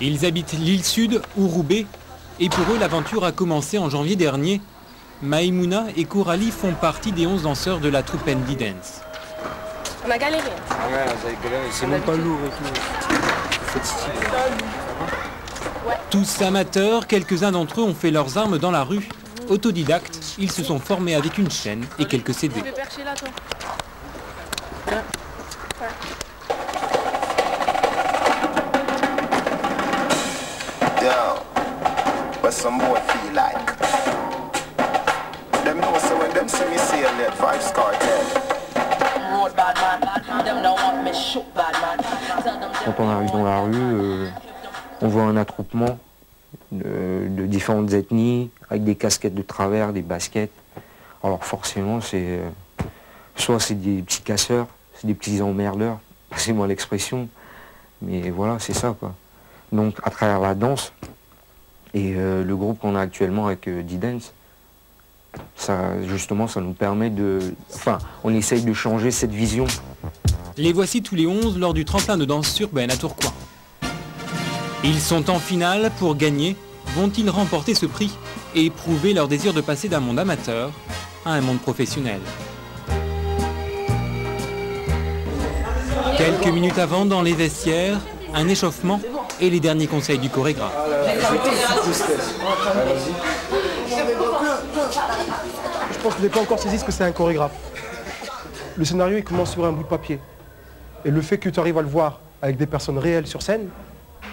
Ils habitent l'île Sud ou Roubaix et pour eux l'aventure a commencé en janvier dernier. Maïmouna et Coralie font partie des 11 danseurs de la troupe ND Dance. On a galéré. Ah ouais, vous avez galéré, c'est même pas lourd et tout. Faites style. Tous amateurs, quelques-uns d'entre eux ont fait leurs armes dans la rue. Autodidactes, ils se sont formés avec une chaîne et quelques CD. Tu peux percher là, toi. Yo, what some boy feel like? Them know so when them see me say that Vybz Kartel. Quand on arrive dans la rue, on voit un attroupement de différentes ethnies, avec des casquettes de travers, des baskets. Alors forcément, soit c'est des petits casseurs, c'est des petits emmerdeurs, passez-moi l'expression, mais voilà, c'est ça quoi. Donc à travers la danse et le groupe qu'on a actuellement avec D-Dance, justement ça nous permet on essaye de changer cette vision. Les voici tous les 11 lors du tremplin de danse urbaine à Tourcoing. Ils sont en finale pour gagner. Vont-ils remporter ce prix et prouver leur désir de passer d'un monde amateur à un monde professionnel? Quelques minutes avant, dans les vestiaires, un échauffement et les derniers conseils du chorégraphe. Je pense que vous n'avez pas encore saisi ce que c'est un chorégraphe. Le scénario il commence sur un bout de papier. Et le fait que tu arrives à le voir avec des personnes réelles sur scène,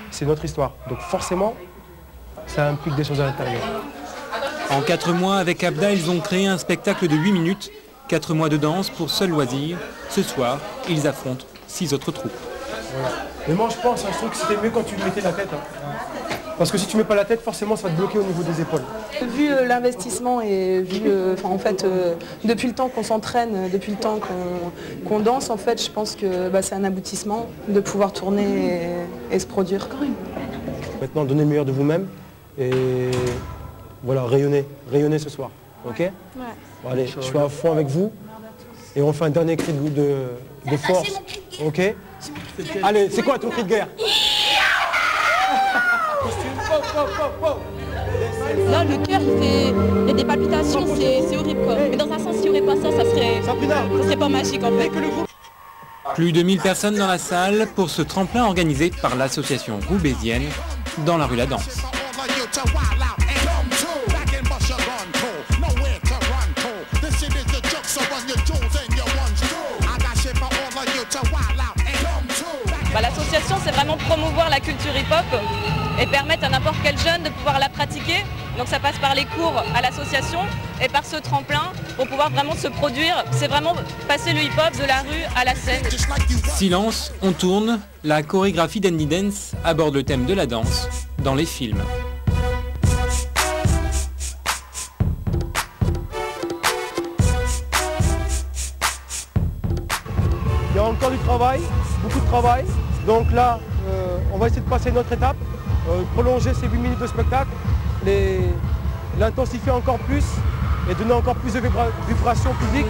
c'est notre histoire. Donc forcément, ça implique des choses à l'intérieur. En 4 mois, avec Abda, ils ont créé un spectacle de 8 minutes. 4 mois de danse pour seul loisir. Ce soir, ils affrontent 6 autres troupes. Voilà. Mais moi je pense, je trouve que c'était mieux quand tu mettais la tête. Parce que si tu mets pas la tête, forcément ça va te bloquer au niveau des épaules. Vu l'investissement et vu depuis le temps qu'on s'entraîne, depuis le temps qu'on danse, en fait, je pense que c'est un aboutissement de pouvoir tourner et se produire. Maintenant, donnez le meilleur de vous-même et voilà, rayonnez ce soir, ok? Ouais. Bon, allez, je suis à fond avec vous et on fait un dernier cri de force, ok? Allez, c'est quoi ton cri de guerre? Là, le cœur, il y a des palpitations, c'est horrible quoi. Mais dans un sens, s'il n'y aurait pas ça, ça serait pas magique en fait. Plus de 1000 personnes dans la salle pour ce tremplin organisé par l'association roubaisienne dans la rue La Danse. L'association, c'est vraiment promouvoir la culture hip-hop et permettre à n'importe quel jeune de pouvoir la pratiquer. Donc ça passe par les cours à l'association et par ce tremplin pour pouvoir vraiment se produire. C'est vraiment passer le hip-hop de la rue à la scène. Silence, on tourne. La chorégraphie d'Andy Dance aborde le thème de la danse dans les films. Il y a encore du travail, beaucoup de travail. Donc là, on va essayer de passer une autre étape, prolonger ces 8 minutes de spectacle, l'intensifier encore plus et donner encore plus de vibrations au public.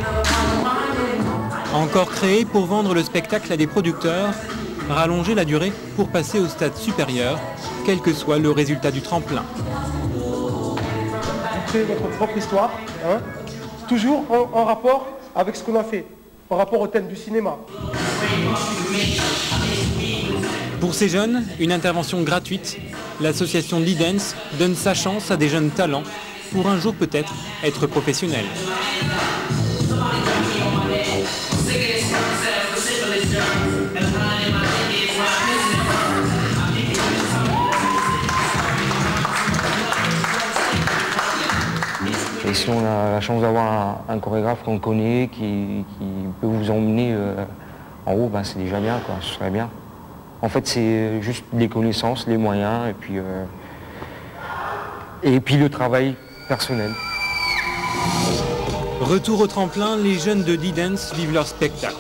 Encore créé pour vendre le spectacle à des producteurs, rallonger la durée pour passer au stade supérieur, quel que soit le résultat du tremplin. Vous créez votre propre histoire, hein, toujours en rapport avec ce qu'on a fait, par rapport au thème du cinéma. Pour ces jeunes, une intervention gratuite. L'association D-Dance donne sa chance à des jeunes talents pour un jour peut-être être professionnels. Et si on a la chance d'avoir un chorégraphe qu'on connaît, qui peut vous emmener en haut, c'est déjà bien, quoi, ce serait bien. En fait, c'est juste les connaissances, les moyens, et puis le travail personnel. Retour au tremplin, les jeunes de D-Dance vivent leur spectacle.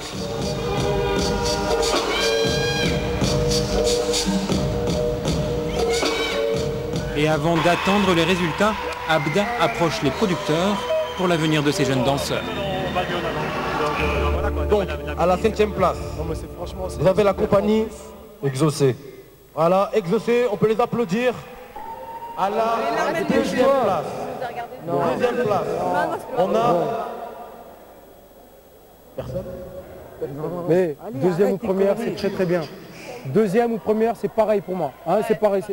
Et avant d'attendre les résultats, Abda approche les producteurs pour l'avenir de ces jeunes danseurs. Donc, à la 5e place, vous avez la compagnie Exaucé. Voilà, exaucés, on peut les applaudir. À la deuxième place. Deuxième place. On a... Personne? Mais deuxième ou première, c'est très très bien. Deuxième ou première, c'est pareil pour moi. Hein, c'est pareil.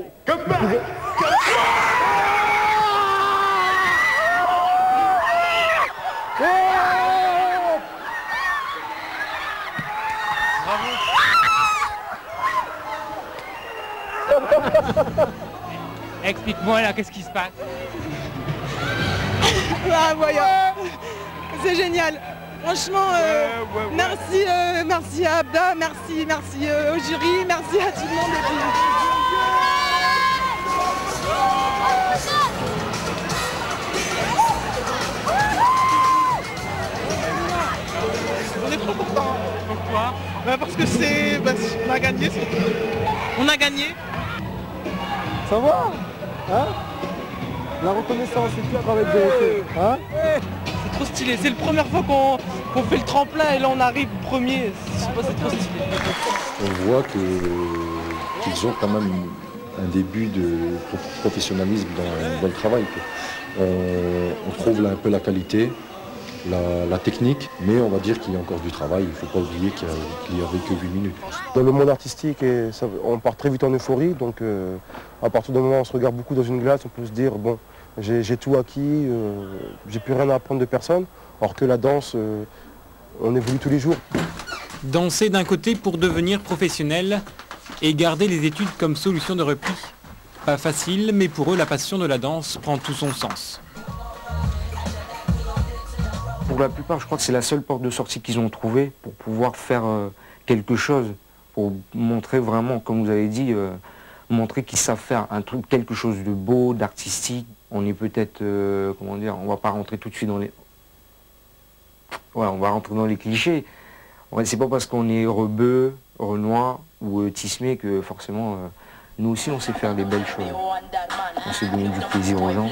Explique-moi là, qu'est-ce qui se passe? Ah, voilà. C'est génial. Franchement, merci, merci à Abda, merci au jury, merci à tout le monde. On est trop contents. Pourquoi? Parce que on a gagné. On a gagné. Ça va? Hein? La reconnaissance, c'est bien avec des... Hein? C'est trop stylé. C'est la première fois qu'on fait le tremplin et là on arrive premier. Je sais pas, c'est trop stylé. On voit qu'ils ont quand même un début de professionnalisme dans le travail. On trouve là un peu la qualité, la technique, mais on va dire qu'il y a encore du travail. Il ne faut pas oublier qu'il n'y avait que 8 minutes. Dans le monde artistique, on part très vite en euphorie, donc à partir du moment où on se regarde beaucoup dans une glace, on peut se dire, bon, j'ai tout acquis, j'ai plus rien à apprendre de personne, alors que la danse, on évolue tous les jours. Danser d'un côté pour devenir professionnel et garder les études comme solution de repli. Pas facile, mais pour eux, la passion de la danse prend tout son sens. Pour la plupart, je crois que c'est la seule porte de sortie qu'ils ont trouvée pour pouvoir faire quelque chose, pour montrer vraiment, comme vous avez dit, montrer qu'ils savent faire un truc, quelque chose de beau, d'artistique. On est peut-être, comment dire, on va pas rentrer tout de suite dans les... Ouais, on va rentrer dans les clichés. C'est pas parce qu'on est rebeu, renois ou tismé que forcément, nous aussi on sait faire des belles choses. On sait donner du plaisir aux gens.